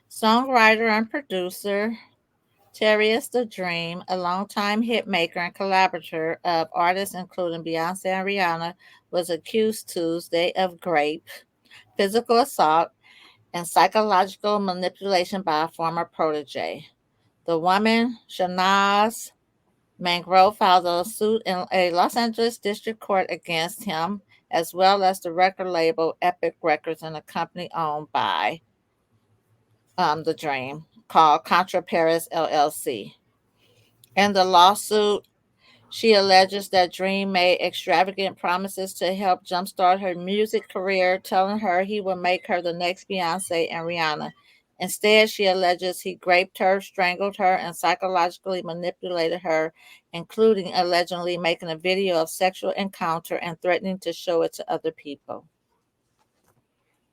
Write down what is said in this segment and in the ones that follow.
Songwriter and producer Terrius the Dream, a longtime hitmaker and collaborator of artists including Beyonce and Rihanna, was accused Tuesday of rape, physical assault, and psychological manipulation by a former protege. The woman, Shanaz Mangrove, filed a suit in a Los Angeles district court against him, as well as the record label Epic Records and a company owned by the Dream called Contra Paris LLC. In the lawsuit, she alleges that Dream made extravagant promises to help jumpstart her music career, telling her he would make her the next Beyonce and Rihanna. Instead, she alleges he raped her, strangled her, and psychologically manipulated her, including allegedly making a video of sexual encounter and threatening to show it to other people.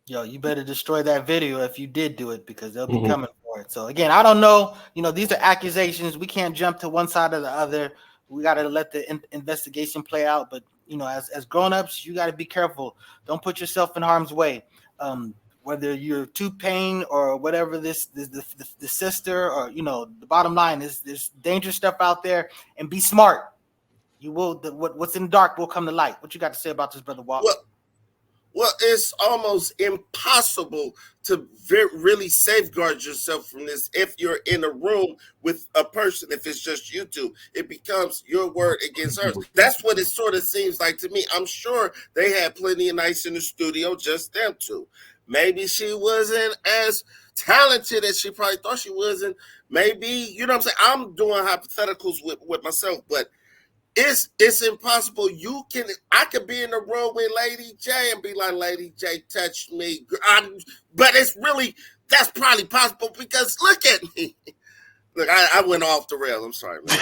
Yo, you better destroy that video if you did do it, because they'll be coming for it. So again, I don't know. These are accusations. We can't jump to one side or the other. We got to let the investigation play out. But as grown-ups, you got to be careful. Don't put yourself in harm's way. Whether you're T-Pain or whatever, the sister, or the bottom line is there's dangerous stuff out there, and be smart. You will. What's in the dark will come to light. What you got to say about this, Brother Walker? Well, it's almost impossible to really safeguard yourself from this if you're in a room with a person. If it's just you two, it becomes your word against hers. That's what it sort of seems like to me. I'm sure they had plenty of nights in the studio, just them two. Maybe she wasn't as talented as she probably thought she was. And maybe, you know what I'm saying? I'm doing hypotheticals with myself, but it's impossible. I could be in the room with Lady J and be like, Lady J touched me. But that's probably possible because look at me. Look, I went off the rails. I'm sorry, man.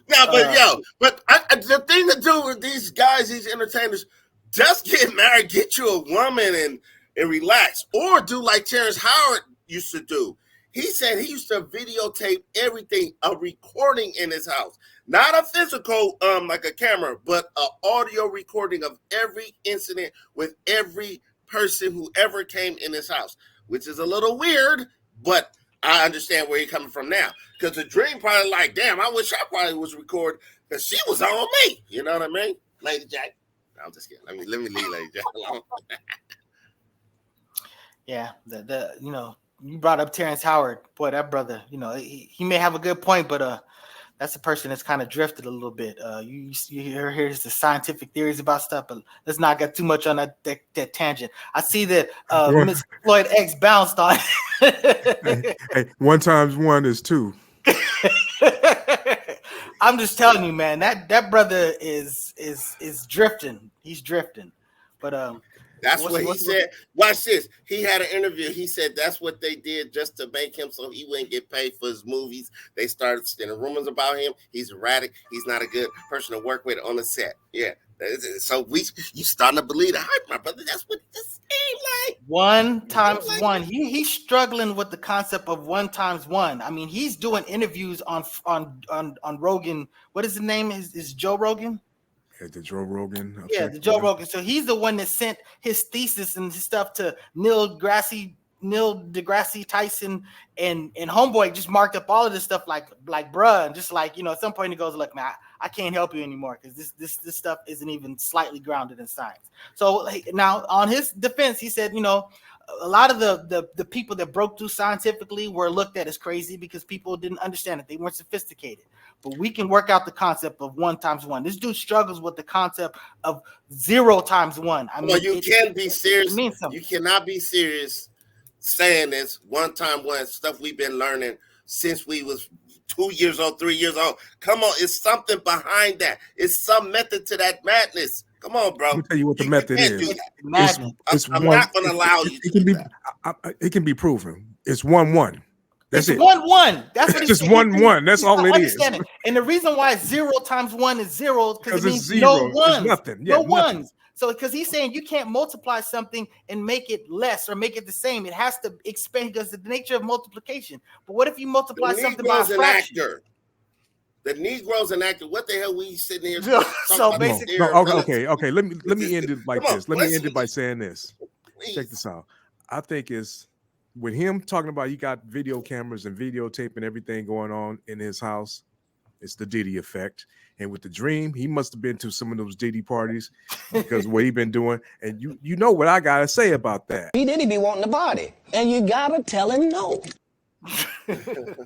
No, but the thing to do with these guys, these entertainers, just get married, get you a woman and relax, or do like Terrence Howard used to do. He said he used to videotape everything, a recording in his house, not a physical like a camera, but an audio recording of every incident with every person who ever came in his house, which is a little weird, but I understand where you're coming from now. Because the Dream probably like, damn, I wish I probably was recording because she was on me. You know what I mean, Lady J? No, I'm just kidding. Let me leave Lady J alone. Yeah, you brought up Terrence Howard. Boy, that brother, he may have a good point, but that's a person that's kind of drifted a little bit. You here's the scientific theories about stuff, but let's not get too much on that tangent. I see that Miss Floyd X bounced on. hey, 1 × 1 is 2. I'm just telling you, man, that brother is drifting. He's drifting, but that's what he said. Watch this. He had an interview. He said that's what they did just to make him so he wouldn't get paid for his movies. They started sending rumors about him. He's erratic. He's not a good person to work with on the set. Yeah. So you starting to believe the hype, my brother. That's what this ain't like. 1 × 1. He's struggling with the concept of 1 × 1. I mean, he's doing interviews on Rogan. What is his name? Is Joe Rogan? Yeah, the Joe Rogan. Yeah, the Joe Rogan. So he's the one that sent his thesis and his stuff to Neil deGrasse Tyson, and Homeboy just marked up all of this stuff like bruh, and just like, at some point he goes, look, man, I can't help you anymore because this stuff isn't even slightly grounded in science. So now on his defense, he said, a lot of the people that broke through scientifically were looked at as crazy because people didn't understand it. They weren't sophisticated. But we can work out the concept of 1 × 1. This dude struggles with the concept of 0 × 1. I mean, well, you can't be serious. You cannot be serious saying this 1 × 1 stuff we've been learning since we was 2 years old, 3 years old. Come on, it's something behind that. It's some method to that madness. Come on, bro. Let me tell you what the method is. I'm not going to allow you. It can be proven. It's 1 × 1. That's it's it. 1 × 1. That's what it's just 1 × 1. That's all it is. And the reason why 0 × 1 is 0 because it means 0. no ones. Nothing. Yeah, no nothing. ones. So because he's saying you can't multiply something and make it less or make it the same. It has to expand because of the nature of multiplication. But what if you multiply something by a fraction? The Negroes enacted. What the hell we sitting here So talking about basically- No, their okay. Let me end it like Come on, this. Let me let's- end it by saying this. please. Check this out. I think it's with him talking about he got video cameras and videotaping everything going on in his house. It's the Diddy effect. And with the Dream, he must have been to some of those Diddy parties because of what he been doing. And you know what I gotta say about that. He didn't be wanting to party, and you gotta tell him no.